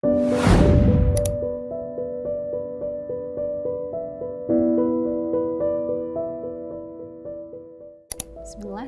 Bismillah,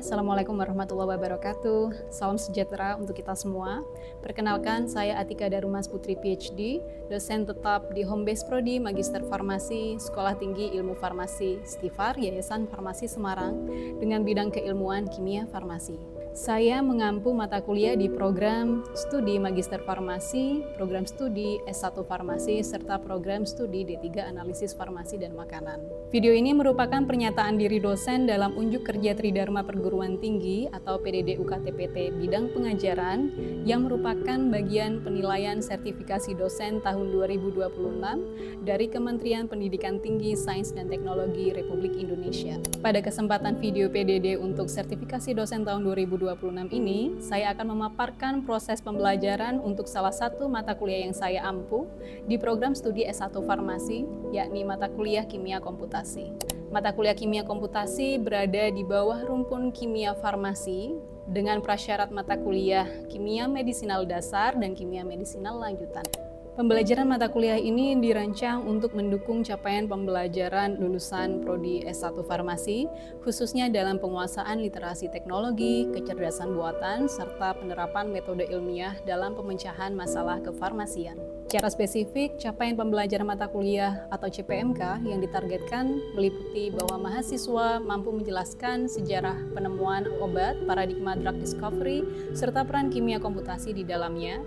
Assalamualaikum warahmatullahi wabarakatuh. Salam sejahtera untuk kita semua. Perkenalkan, saya Atika Darumas Putri PhD, dosen tetap di Home Base Prodi Magister Farmasi, Sekolah Tinggi Ilmu Farmasi, STIFAR, Yayasan Farmasi Semarang, dengan bidang keilmuan kimia farmasi. Saya mengampu mata kuliah di program studi Magister Farmasi, program studi S1 Farmasi, serta program studi D3 Analisis Farmasi dan Makanan. Video ini merupakan pernyataan diri dosen dalam unjuk kerja Tridharma Perguruan Tinggi atau PDD UKT-PT bidang pengajaran yang merupakan bagian penilaian sertifikasi dosen tahun 2026 dari Kementerian Pendidikan Tinggi, Sains dan Teknologi Republik Indonesia. Pada kesempatan video PDD untuk sertifikasi dosen tahun 2026 ini, saya akan memaparkan proses pembelajaran untuk salah satu mata kuliah yang saya ampu di program studi S1 Farmasi, yakni mata kuliah Kimia Komputasi. Mata kuliah Kimia Komputasi berada di bawah rumpun Kimia Farmasi dengan prasyarat mata kuliah Kimia Medisinal Dasar dan Kimia Medisinal Lanjutan. Pembelajaran mata kuliah ini dirancang untuk mendukung capaian pembelajaran lulusan Prodi S1 Farmasi, khususnya dalam penguasaan literasi teknologi, kecerdasan buatan, serta penerapan metode ilmiah dalam pemecahan masalah kefarmasian. Secara spesifik, capaian pembelajaran mata kuliah atau CPMK yang ditargetkan meliputi bahwa mahasiswa mampu menjelaskan sejarah penemuan obat, paradigma drug discovery, serta peran kimia komputasi di dalamnya.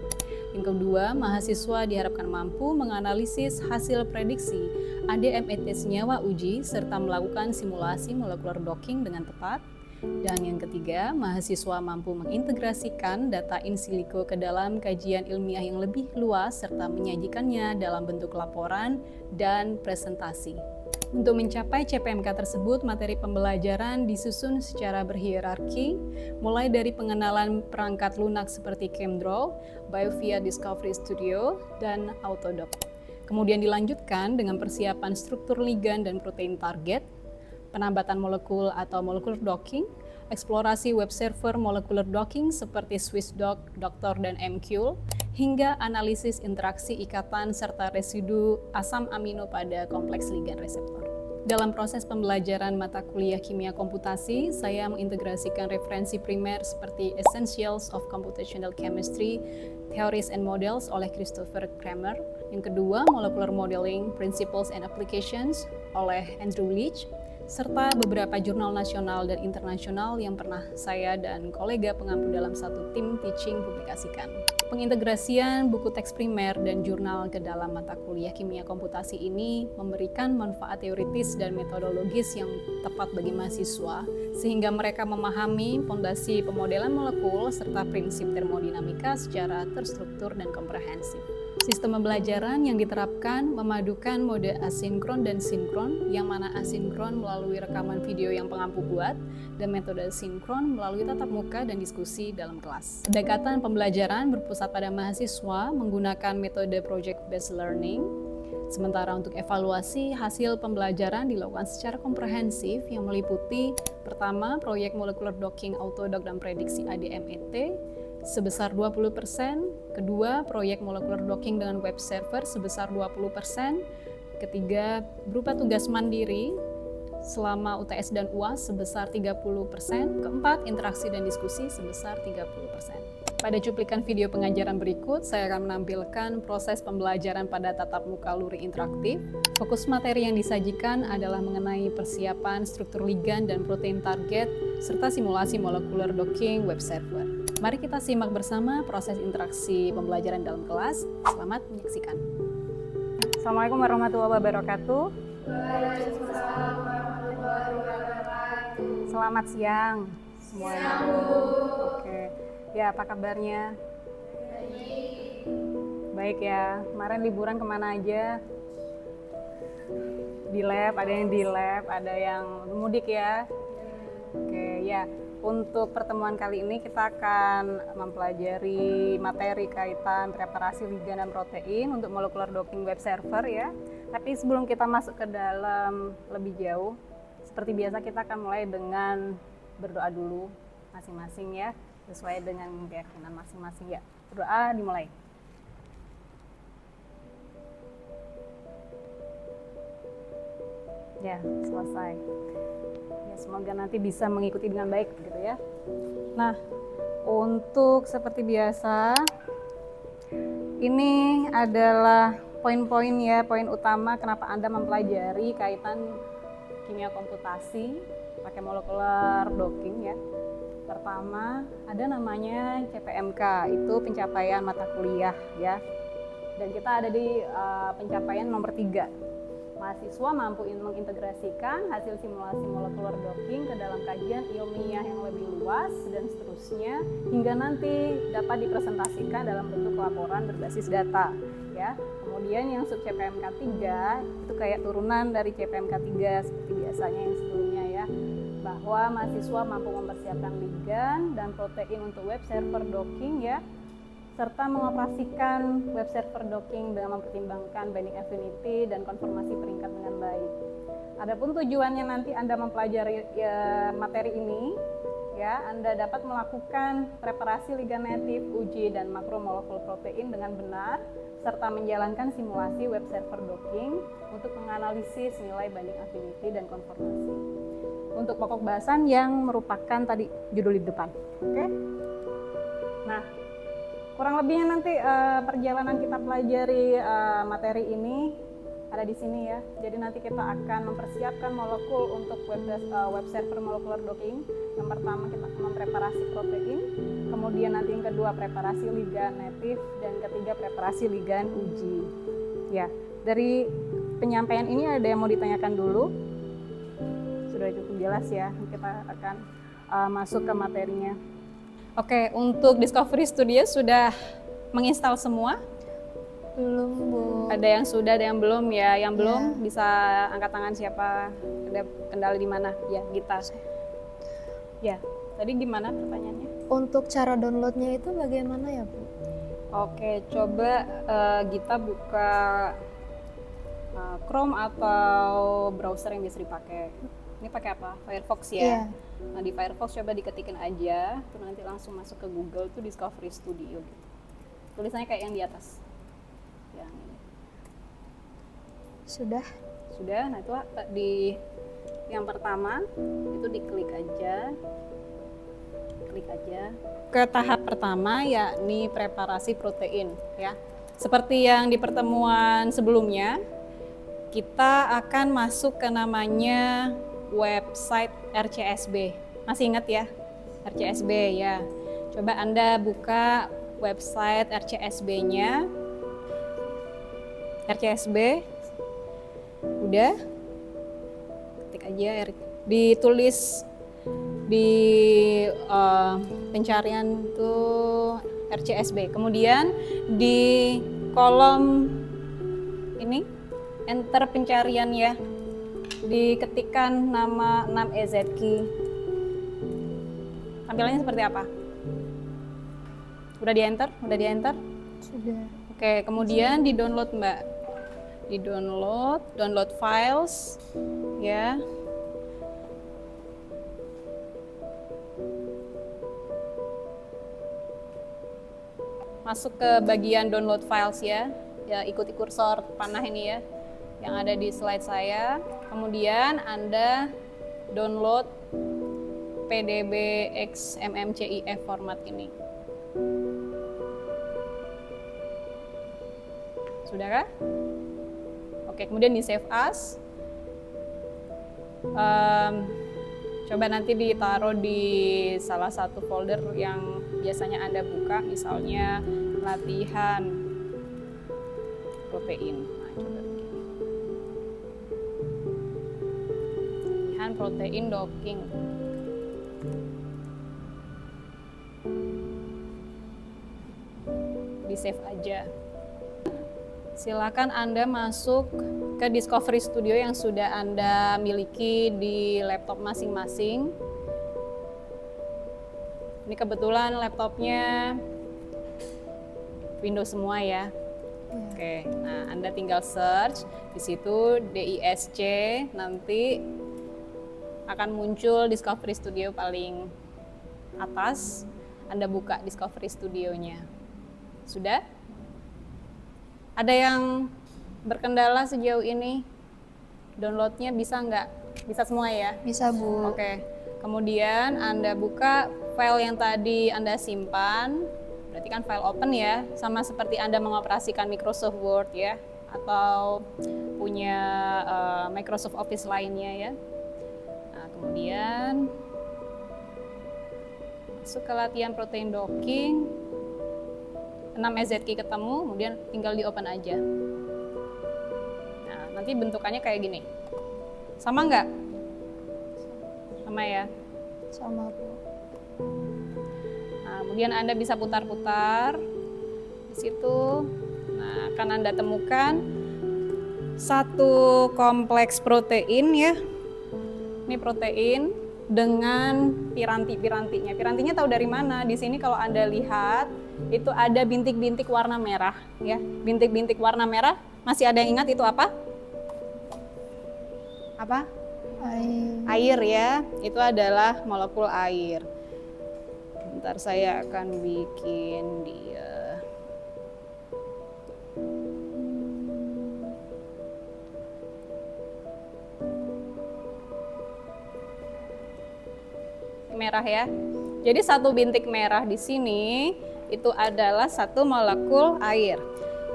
Yang kedua, mahasiswa diharapkan mampu menganalisis hasil prediksi ADMET senyawa uji serta melakukan simulasi molekular docking dengan tepat. Dan yang ketiga, mahasiswa mampu mengintegrasikan data in silico ke dalam kajian ilmiah yang lebih luas serta menyajikannya dalam bentuk laporan dan presentasi. Untuk mencapai CPMK tersebut, materi pembelajaran disusun secara berhierarki, mulai dari pengenalan perangkat lunak seperti ChemDraw, BioVia Discovery Studio, dan Autodoc. Kemudian dilanjutkan dengan persiapan struktur ligan dan protein target, penambatan molekul atau molecular docking, eksplorasi web server molecular docking seperti SwissDoc, Doctor, dan MQ, hingga analisis interaksi ikatan serta residu asam amino pada kompleks ligan reseptor. Dalam proses pembelajaran mata kuliah kimia komputasi, saya mengintegrasikan referensi primer seperti Essentials of Computational Chemistry, Theories and Models oleh Christopher Kramer. Yang kedua, Molecular Modeling, Principles and Applications oleh Andrew Leach, serta beberapa jurnal nasional dan internasional yang pernah saya dan kolega pengampu dalam satu tim teaching publikasikan. Pengintegrasian buku teks primer dan jurnal ke dalam mata kuliah kimia komputasi ini memberikan manfaat teoritis dan metodologis yang tepat bagi mahasiswa, sehingga mereka memahami fondasi pemodelan molekul serta prinsip termodinamika secara terstruktur dan komprehensif. Sistem pembelajaran yang diterapkan memadukan mode asinkron dan sinkron, yang mana asinkron melalui rekaman video yang pengampu buat, dan metode sinkron melalui tatap muka dan diskusi dalam kelas. Pendekatan pembelajaran berpusat pada mahasiswa menggunakan metode project-based learning, sementara untuk evaluasi hasil pembelajaran dilakukan secara komprehensif yang meliputi pertama, proyek molecular docking, autodoc, dan prediksi ADMET, sebesar 20%, kedua, proyek molecular docking dengan web server sebesar 20%, ketiga, berupa tugas mandiri selama UTS dan UAS sebesar 30%, keempat, interaksi dan diskusi sebesar 30%. Pada cuplikan video pengajaran berikut, saya akan menampilkan proses pembelajaran pada tatap muka luring interaktif. Fokus materi yang disajikan adalah mengenai persiapan struktur ligan dan protein target, serta simulasi molecular docking web server. Mari kita simak bersama proses interaksi pembelajaran dalam kelas. Selamat menyaksikan. Assalamualaikum warahmatullahi wabarakatuh. Waalaikumsalam warahmatullahi wabarakatuh. Selamat siang semuanya. Siang, Bu. Oke. Ya, apa kabarnya? Baik ya. Kemarin liburan kemana aja? Di lab, ada yang di lab, ada yang mudik ya. Oke, ya. Untuk pertemuan kali ini kita akan mempelajari materi kaitan preparasi ligan dan protein untuk molecular docking web server ya. Tapi sebelum kita masuk ke dalam lebih jauh, seperti biasa kita akan mulai dengan berdoa dulu masing-masing ya, sesuai dengan keyakinan masing-masing ya. Berdoa dimulai. Ya, selesai. Ya, semoga nanti bisa mengikuti dengan baik gitu ya. Nah, untuk seperti biasa, ini adalah poin-poin ya, poin utama kenapa Anda mempelajari kaitan kimia komputasi pakai molekular docking ya. Pertama, ada namanya CPMK, itu pencapaian mata kuliah ya. Dan kita ada di pencapaian nomor 3. Mahasiswa mampu mengintegrasikan hasil simulasi molekular docking ke dalam kajian ilmiah yang lebih luas dan seterusnya hingga nanti dapat dipresentasikan dalam bentuk laporan berbasis data ya. Kemudian yang sub CPMK 3 itu kayak turunan dari CPMK 3 seperti biasanya yang sebelumnya ya, bahwa mahasiswa mampu mempersiapkan ligand dan protein untuk web server docking ya, serta mengoperasikan web server docking dengan mempertimbangkan binding affinity dan konformasi peringkat dengan baik. Adapun tujuannya nanti Anda mempelajari materi ini, ya, Anda dapat melakukan preparasi ligand native, uji dan makromolekul protein dengan benar, serta menjalankan simulasi web server docking untuk menganalisis nilai binding affinity dan konformasi. Untuk pokok bahasan yang merupakan tadi judul di depan, oke? Nah, kurang lebihnya nanti perjalanan kita pelajari materi ini ada di sini ya. Jadi nanti kita akan mempersiapkan molekul untuk web server molecular docking. Yang pertama kita akan mempreparasi protein, kemudian nanti yang kedua preparasi ligand native, dan ketiga preparasi ligand uji. Ya, dari penyampaian ini ada yang mau ditanyakan dulu? Sudah cukup jelas ya. Kita akan masuk ke materinya. Oke, untuk Discovery Studio sudah menginstal semua? Belum, Bu. Ada yang sudah, ada yang belum ya. Yang belum bisa angkat tangan siapa? Ada kendala di mana? Ya, Gita. Ya, tadi gimana pertanyaannya? Untuk cara downloadnya itu bagaimana ya, Bu? Oke, coba Gita buka Chrome atau browser yang biasa dipakai. Ini pakai apa? Firefox ya? Iya. Nah, di Firefox coba diketikkan aja, terus nanti langsung masuk ke Google tuh Discovery Studio gitu. Tulisannya kayak yang di atas. Yang ini. Sudah. Sudah, nah itu di yang pertama itu diklik aja. Klik aja. Ke tahap pertama yakni preparasi protein ya. Seperti yang di pertemuan sebelumnya, kita akan masuk ke namanya website RCSB. Masih ingat ya? RCSB ya. Coba Anda buka website RCSB-nya. RCSB. Udah? Ketik aja, ditulis di pencarian tuh RCSB. Kemudian di kolom ini enter pencarian ya. Diketikkan nama 6EZKey. Tampilannya seperti apa? Udah di enter? Udah di enter? Sudah. Oke, kemudian di download Mbak. Di download files ya. Masuk ke bagian download files ya. Ya, ikuti kursor panah ini ya, yang ada di slide saya. Kemudian Anda download PDB XMMCIF format ini. Sudah kah? Oke, kemudian di save as. Coba nanti ditaruh di salah satu folder yang biasanya Anda buka, misalnya latihan protein. Nah, coba begini. Latihan protein docking. Di save aja. Silakan Anda masuk ke Discovery Studio yang sudah Anda miliki di laptop masing-masing. Ini kebetulan laptopnya Windows semua ya. Oke, nah Anda tinggal search di situ DISC, nanti akan muncul Discovery Studio paling atas. Anda buka Discovery Studio-nya. Sudah? Ada yang berkendala sejauh ini? Downloadnya bisa nggak? Bisa semua ya? Bisa, Bu. Oke. Kemudian Anda buka file yang tadi Anda simpan. Berarti kan file open ya, sama seperti Anda mengoperasikan Microsoft Word ya, atau punya Microsoft Office lainnya ya. Nah, kemudian masuk ke latihan protein docking, 6 EZK ketemu, kemudian tinggal di open aja. Nah, nanti bentukannya kayak gini. Sama nggak? Sama ya? Sama, Bu. Nah, kemudian Anda bisa putar-putar di situ. Nah, akan Anda temukan satu kompleks protein ya. Ini protein dengan piranti-pirantinya. Pirantinya tahu dari mana? Di sini kalau Anda lihat itu ada bintik-bintik warna merah ya. Bintik-bintik warna merah, masih ada yang ingat itu apa? Apa? Air ya. Itu adalah molekul air. Bentar saya akan bikin dia. Merah ya. Jadi satu bintik merah di sini itu adalah satu molekul air.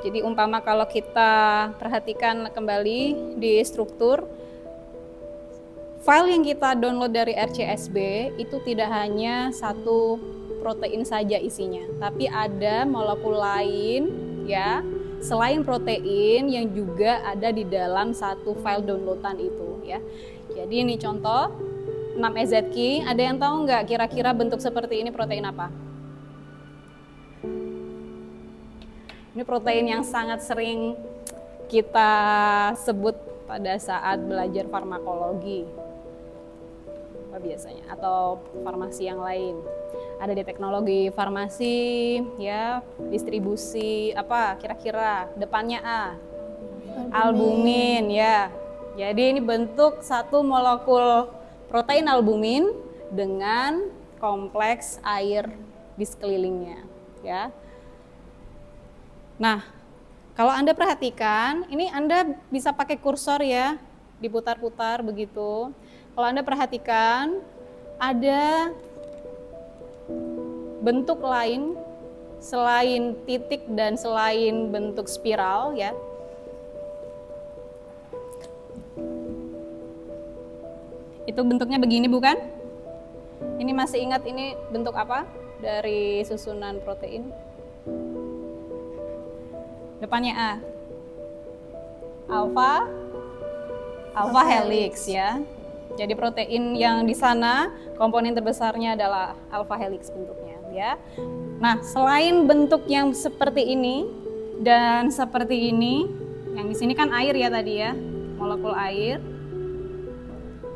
Jadi umpama kalau kita perhatikan kembali di struktur file yang kita download dari RCSB itu tidak hanya satu protein saja isinya, tapi ada molekul lain ya, selain protein yang juga ada di dalam satu file downloadan itu ya. Jadi ini contoh 6 EZK, ada yang tahu nggak kira-kira bentuk seperti ini protein apa? Ini protein yang sangat sering kita sebut pada saat belajar farmakologi biasanya, atau farmasi yang lain. Ada di teknologi farmasi, ya, distribusi, apa kira-kira depannya A? Albumin ya. Jadi ini bentuk satu molekul protein albumin dengan kompleks air di sekelilingnya ya. Nah, kalau Anda perhatikan, ini Anda bisa pakai kursor ya, diputar-putar begitu. Kalau Anda perhatikan, ada bentuk lain selain titik dan selain bentuk spiral ya. Itu bentuknya begini bukan? Ini masih ingat ini bentuk apa dari susunan protein? Depannya A. Alpha helix ya. Jadi protein yang di sana komponen terbesarnya adalah alpha helix bentuknya ya. Nah, selain bentuk yang seperti ini dan seperti ini, yang di sini kan air ya tadi ya, molekul air.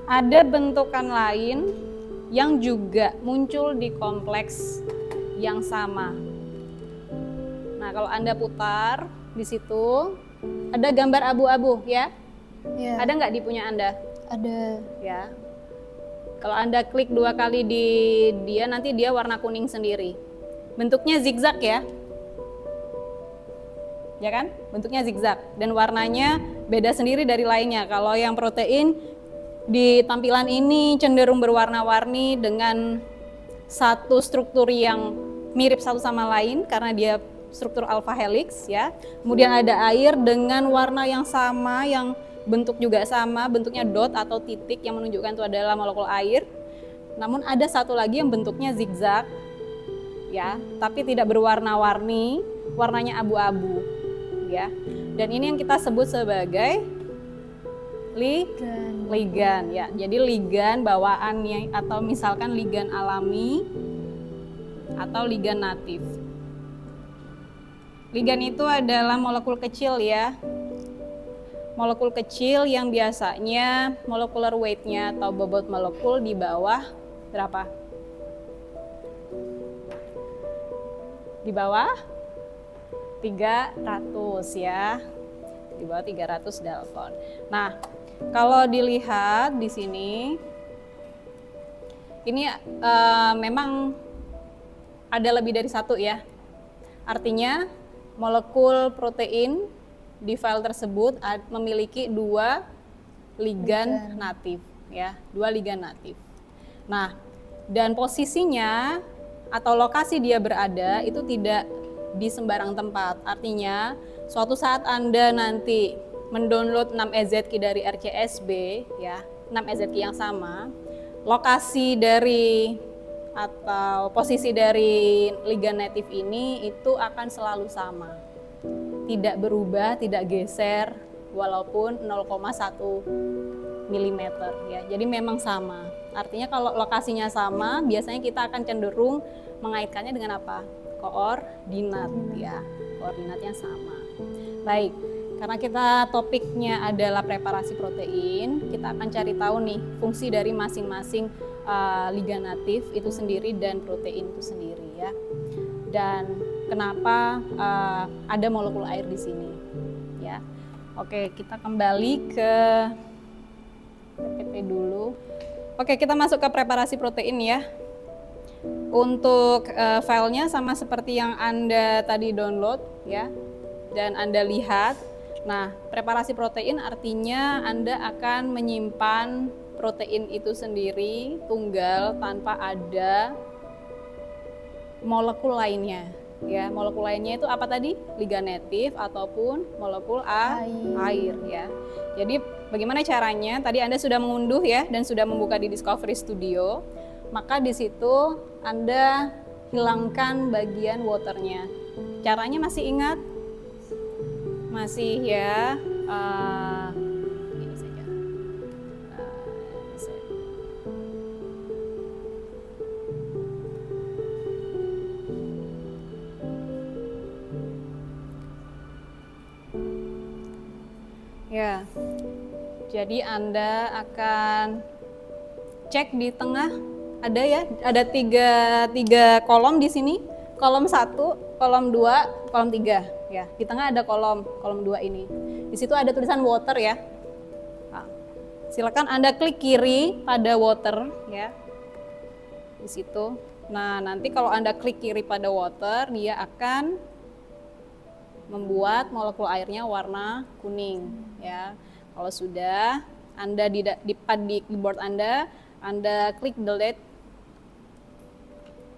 Ada bentukan lain yang juga muncul di kompleks yang sama. Nah, kalau Anda putar di situ ada gambar abu-abu ya. Ya. Ada nggak di punya Anda? Ada. Ya. Kalau Anda klik 2 kali di dia, nanti dia warna kuning sendiri. Bentuknya zigzag ya. Ya kan? Bentuknya zigzag dan warnanya beda sendiri dari lainnya. Kalau yang protein di tampilan ini cenderung berwarna-warni dengan satu struktur yang mirip satu sama lain karena dia struktur alpha helix ya. Kemudian ada air dengan warna yang sama, yang bentuk juga sama, bentuknya dot atau titik yang menunjukkan itu adalah molekul air. Namun ada satu lagi yang bentuknya zigzag ya, tapi tidak berwarna-warni, warnanya abu-abu ya. Dan ini yang kita sebut sebagai ligan ya. Jadi ligan bawaannya atau misalkan ligan alami atau ligan natif. Ligan itu adalah molekul kecil ya. Molekul kecil yang biasanya molecular weight-nya atau bobot molekul di bawah berapa? Di bawah 300 ya. Di bawah 300 Dalton. Nah, kalau dilihat di sini ini memang ada lebih dari satu ya. Artinya molekul protein di file tersebut memiliki 2 ligan natif ya, 2 ligan natif. Nah, dan posisinya atau lokasi dia berada itu tidak di sembarang tempat. Artinya, suatu saat Anda nanti mendownload 6EZK dari RCSB ya, 6EZK yang sama, lokasi dari atau posisi dari ligan natif ini itu akan selalu sama. Tidak berubah, tidak geser walaupun 0,1 mm ya. Jadi memang sama. Artinya kalau lokasinya sama, biasanya kita akan cenderung mengaitkannya dengan apa? Koordinat ya. Koordinatnya sama. Baik, karena kita topiknya adalah preparasi protein, kita akan cari tahu nih fungsi dari masing-masing ligan natif itu sendiri dan protein itu sendiri ya. Dan kenapa ada molekul air di sini ya. Oke, kita kembali ke PPT dulu. Oke, kita masuk ke preparasi protein ya. Untuk filenya sama seperti yang Anda tadi download ya, dan Anda lihat. Nah, preparasi protein artinya Anda akan menyimpan protein itu sendiri tunggal tanpa ada molekul lainnya. Ya, molekul lainnya itu apa tadi? Ligan natif ataupun molekul air ya. Jadi bagaimana caranya? Tadi Anda sudah mengunduh ya dan sudah membuka di Discovery Studio. Maka di situ Anda hilangkan bagian waternya. Caranya masih ingat? Masih ya? Ini saja. Ya, jadi Anda akan cek di tengah ada ya, ada tiga kolom di sini, kolom 1, kolom 2, kolom 3 ya. Di tengah ada kolom 2 ini. Di situ ada tulisan water ya. Nah, silakan Anda klik kiri pada water ya. Di situ. Nah, nanti kalau Anda klik kiri pada water, dia akan membuat molekul airnya warna kuning ya. Kalau sudah Anda di keyboard Anda klik delete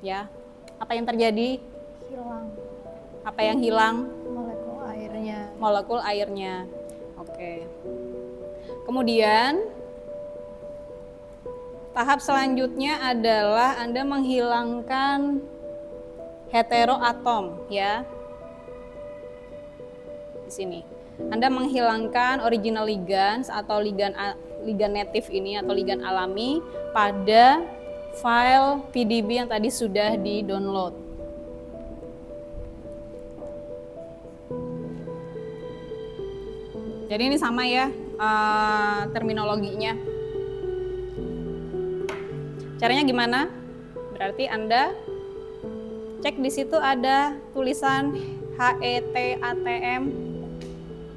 ya. Apa yang terjadi? Hilang. Apa yang hilang? Molekul airnya. Molekul airnya. Oke. Kemudian tahap selanjutnya adalah Anda menghilangkan heteroatom ya. Di sini. Anda menghilangkan original ligands atau ligan natif ini atau ligan alami pada file PDB yang tadi sudah di-download. Jadi ini sama ya terminologinya. Caranya gimana? Berarti Anda cek di situ ada tulisan HET-ATM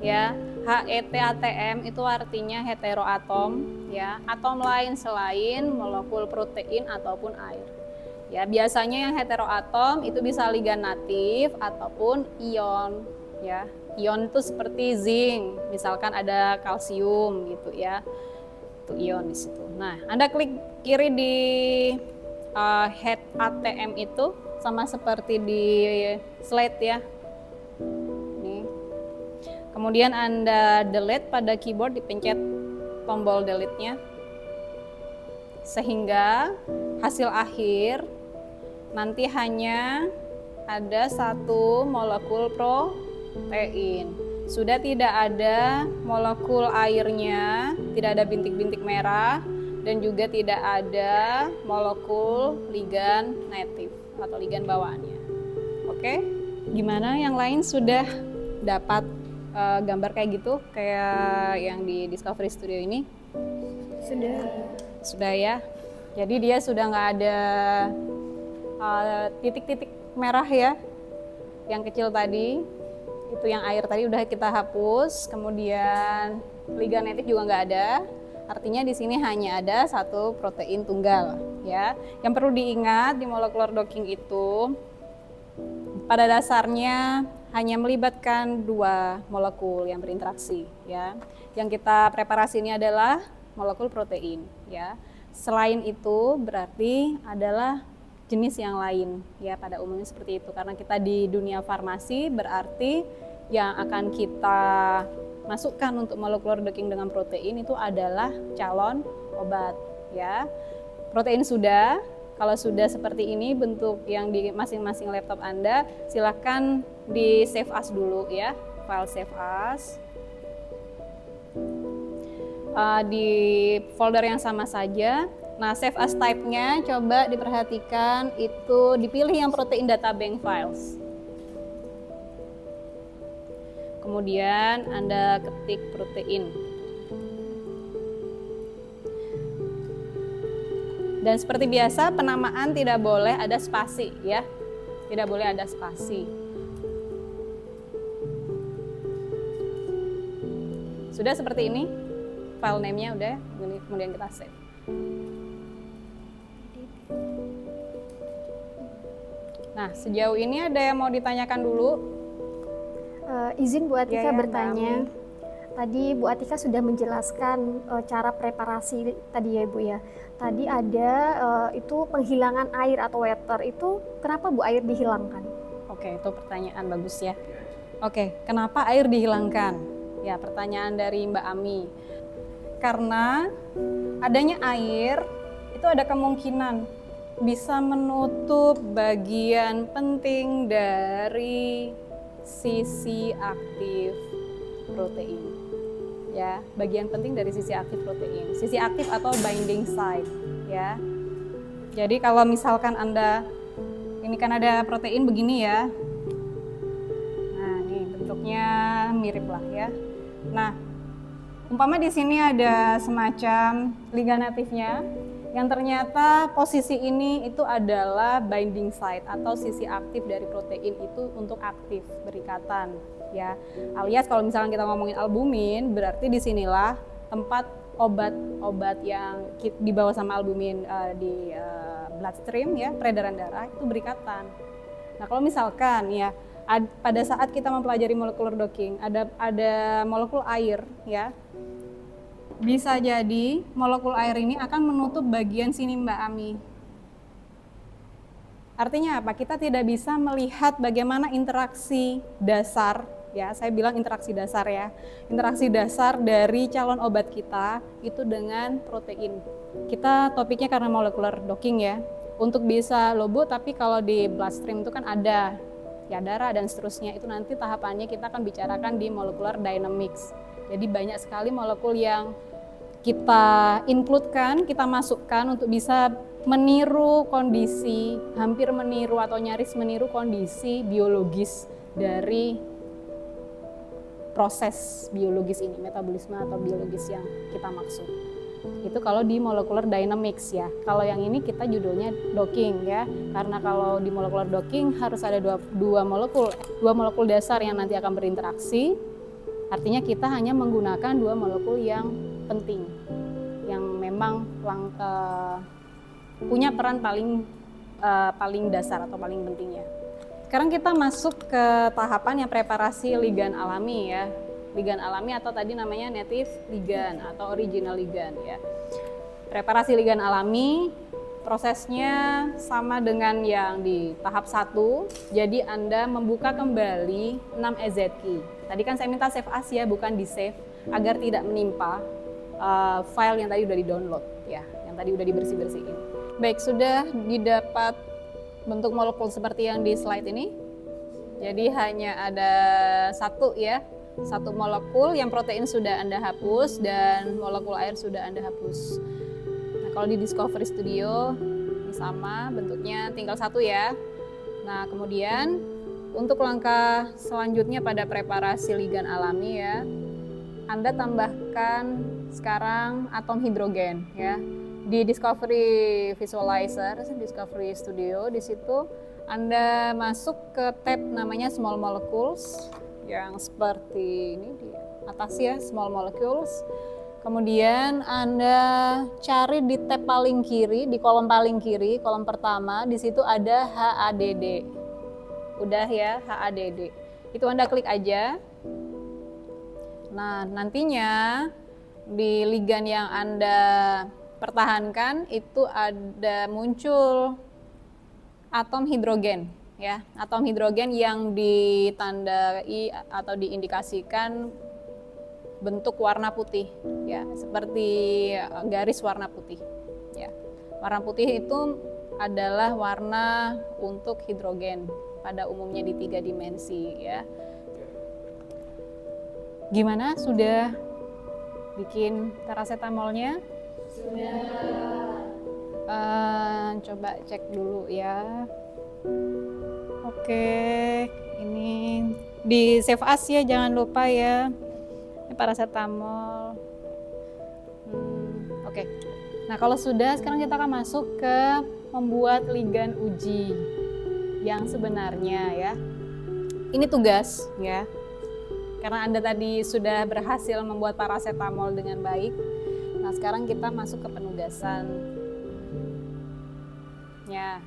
ya. HET-ATM itu artinya heteroatom ya, atom lain selain molekul protein ataupun air. Ya, biasanya yang heteroatom itu bisa ligan natif ataupun ion ya. Ion itu seperti zinc, misalkan ada kalsium gitu ya. Itu ion di situ. Nah, Anda klik kiri di head ATM itu sama seperti di slide ya. Nih. Kemudian Anda delete pada keyboard, dipencet tombol delete-nya. Sehingga hasil akhir nanti hanya ada satu molekul protein. Sudah tidak ada molekul airnya, tidak ada bintik-bintik merah, dan juga tidak ada molekul ligan natif atau ligan bawaannya. Oke, gimana yang lain sudah dapat gambar kayak gitu, kayak yang di Discovery Studio ini? Sudah ya. Jadi dia sudah nggak ada titik-titik merah ya, yang kecil tadi. Itu yang air tadi udah kita hapus, kemudian ligan natif juga nggak ada. Artinya di sini hanya ada satu protein tunggal ya. Yang perlu diingat di molecular docking itu pada dasarnya hanya melibatkan 2 molekul yang berinteraksi ya. Yang kita preparasi ini adalah molekul protein ya. Selain itu berarti adalah jenis yang lain ya, pada umumnya seperti itu. Karena kita di dunia farmasi berarti yang akan kita masukkan untuk molecular docking dengan protein itu adalah calon obat ya. Protein sudah, kalau sudah seperti ini bentuk yang di masing-masing laptop Anda, silahkan di save as dulu ya, file save as. Di folder yang sama saja. Nah, save as type-nya coba diperhatikan itu dipilih yang protein data bank files. Kemudian Anda ketik protein. Dan seperti biasa penamaan tidak boleh ada spasi ya. Tidak boleh ada spasi. Sudah seperti ini. File name-nya udah, kemudian kita save. Nah, sejauh ini ada yang mau ditanyakan dulu? Izin Bu Atika Ya, bertanya. Tadi Bu Atika sudah menjelaskan cara preparasi tadi ya Bu ya. Tadi ada itu penghilangan air atau water, itu kenapa Bu air dihilangkan? Oke, itu pertanyaan bagus ya. Oke, kenapa air dihilangkan? Ya, pertanyaan dari Mbak Ami. Karena adanya air itu ada kemungkinan bisa menutup bagian penting dari sisi aktif protein. Ya, bagian penting dari sisi aktif protein. Sisi aktif atau binding site ya. Jadi kalau misalkan Anda ini kan ada protein begini ya. Nah, ini bentuknya mirip lah ya. Nah, umpama di sini ada semacam liganatifnya yang ternyata posisi ini itu adalah binding site atau sisi aktif dari protein itu untuk aktif berikatan ya. Alias kalau misalnya kita ngomongin albumin, berarti disinilah tempat obat-obat yang dibawa sama albumin di bloodstream ya, peredaran darah itu berikatan. Nah, kalau misalkan ya pada saat kita mempelajari molecular docking ada molekul air ya. Bisa jadi molekul air ini akan menutup bagian sini Mbak Ami. Artinya apa? Kita tidak bisa melihat bagaimana interaksi dasar, ya saya bilang interaksi dasar ya. Interaksi dasar dari calon obat kita itu dengan protein. Kita topiknya karena molecular docking ya. Untuk bisa lobo, tapi kalau di bloodstream itu kan ada ya darah dan seterusnya, itu nanti tahapannya kita akan bicarakan di molecular dynamics. Jadi banyak sekali molekul yang kita include-kan, kita masukkan untuk bisa meniru kondisi, hampir meniru atau nyaris meniru kondisi biologis dari proses biologis ini, metabolisme atau biologis yang kita maksud. Itu kalau di molecular dynamics ya. Kalau yang ini kita judulnya docking ya, karena kalau di molecular docking harus ada dua molekul dasar yang nanti akan berinteraksi. Artinya kita hanya menggunakan 2 molekul yang penting, yang memang punya peran paling dasar atau paling penting ya. Sekarang kita masuk ke tahapan yang preparasi ligand alami ya. Ligand alami atau tadi namanya native ligand atau original ligand ya. Preparasi ligand alami prosesnya sama dengan yang di tahap 1. Jadi Anda membuka kembali 6 EZK. Tadi kan saya minta save as ya, bukan di save, agar tidak menimpa file yang tadi udah di-download ya, yang tadi udah dibersih-bersihin. Baik, sudah didapat bentuk molekul seperti yang di slide ini. Jadi hanya ada satu ya, satu molekul yang protein sudah Anda hapus dan molekul air sudah Anda hapus. Nah, kalau di Discovery Studio ini sama bentuknya, tinggal satu ya. Nah, kemudian untuk langkah selanjutnya pada preparasi ligand alami ya, Anda tambahkan sekarang atom hidrogen ya. Di Discovery Visualizer, Discovery Studio, di situ Anda masuk ke tab namanya Small Molecules yang seperti ini di atas ya, Small Molecules. Kemudian Anda cari di tab paling kiri, di kolom paling kiri, kolom pertama, di situ ada HADD. Udah ya, HADD. Itu Anda klik aja. Nah, nantinya di ligand yang Anda pertahankan itu ada muncul atom hidrogen ya, atom hidrogen yang ditandai atau diindikasikan bentuk warna putih ya, seperti garis warna putih ya. Warna putih itu adalah warna untuk hidrogen pada umumnya di 3 dimensi ya. Gimana, sudah bikin paracetamolnya? Coba cek dulu ya. Oke, ini di save as ya, jangan lupa ya. Ini paracetamol. Oke. Nah, kalau sudah, sekarang kita akan masuk ke membuat ligand uji yang sebenarnya ya. Ini tugas ya. Karena Anda tadi sudah berhasil membuat paracetamol dengan baik. Nah, sekarang kita masuk ke penugasan. Ya.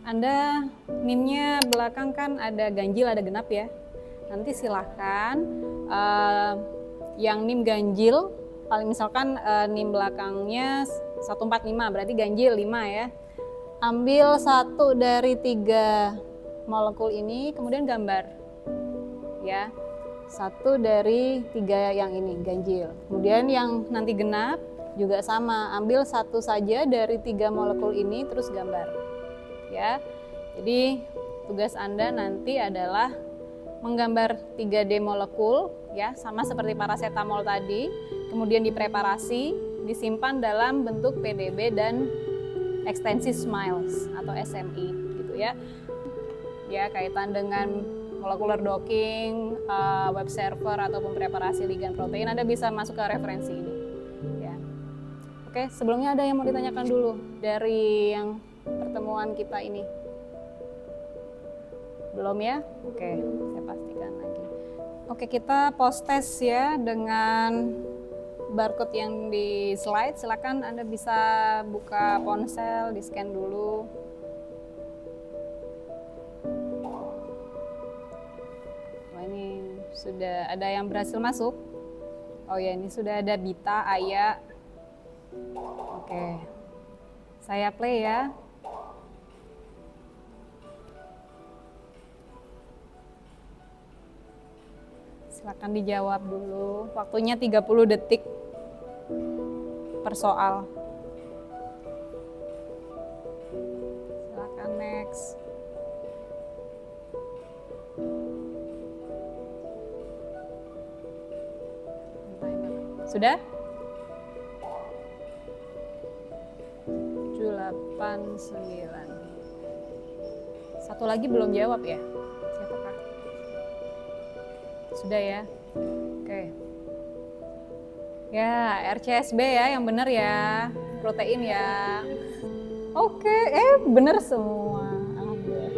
Anda NIM-nya belakang kan ada ganjil, ada genap ya. Nanti silahkan yang NIM ganjil, paling misalkan NIM belakangnya 145, berarti ganjil 5 ya. Ambil 1 dari 3 molekul ini, kemudian gambar. Ya, 1 dari 3 yang ini ganjil. Kemudian yang nanti genap juga sama, ambil 1 saja dari 3 molekul ini terus gambar ya. Jadi tugas Anda nanti adalah menggambar 3D molekul ya, sama seperti paracetamol tadi, kemudian dipreparasi, disimpan dalam bentuk PDB dan ekstensi SMILES atau SMI gitu ya. Ya, kaitan dengan molecular docking, web server ataupun preparasi ligand protein, Anda bisa masuk ke referensi ini. Ya. Oke, sebelumnya ada yang mau ditanyakan dulu dari yang pertemuan kita ini? Belum ya? Oke, saya pastikan lagi. Oke, kita post test ya dengan barcode yang di slide. Silakan Anda bisa buka ponsel, di-scan dulu. Ini sudah ada yang berhasil masuk. Oh ya, ini sudah ada Bita, Aya. Oke, saya play ya. Silakan dijawab dulu. Waktunya 30 detik per soal. Silakan next. Sudah? 7, 8, 9. Satu lagi belum jawab ya? Siapakah? Sudah ya? Oke. Ya, RCSB ya, yang benar ya. Protein ya. Oke, benar semua. Alhamdulillah.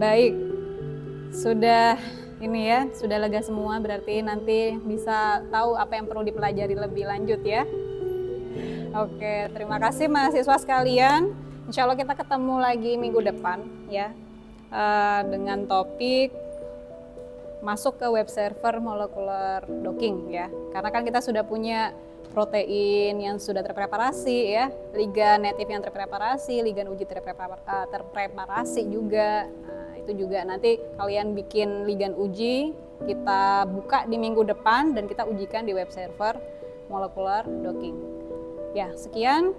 Baik. Sudah ini ya, sudah lega semua, berarti nanti bisa tahu apa yang perlu dipelajari lebih lanjut ya. Oke, terima kasih mahasiswa sekalian. Insya Allah kita ketemu lagi minggu depan ya, dengan topik masuk ke web server molecular docking ya. Karena kan kita sudah punya protein yang sudah terpreparasi ya, ligand native yang terpreparasi, ligand uji terpreparasi juga. Nah, itu juga nanti kalian bikin ligand uji, kita buka di minggu depan dan kita ujikan di web server molecular docking. Ya, sekian.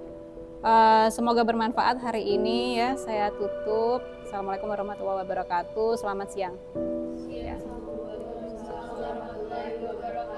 Semoga bermanfaat hari ini ya. Saya tutup. Assalamualaikum warahmatullahi wabarakatuh. Selamat siang. Assalamualaikum warahmatullahi wabarakatuh.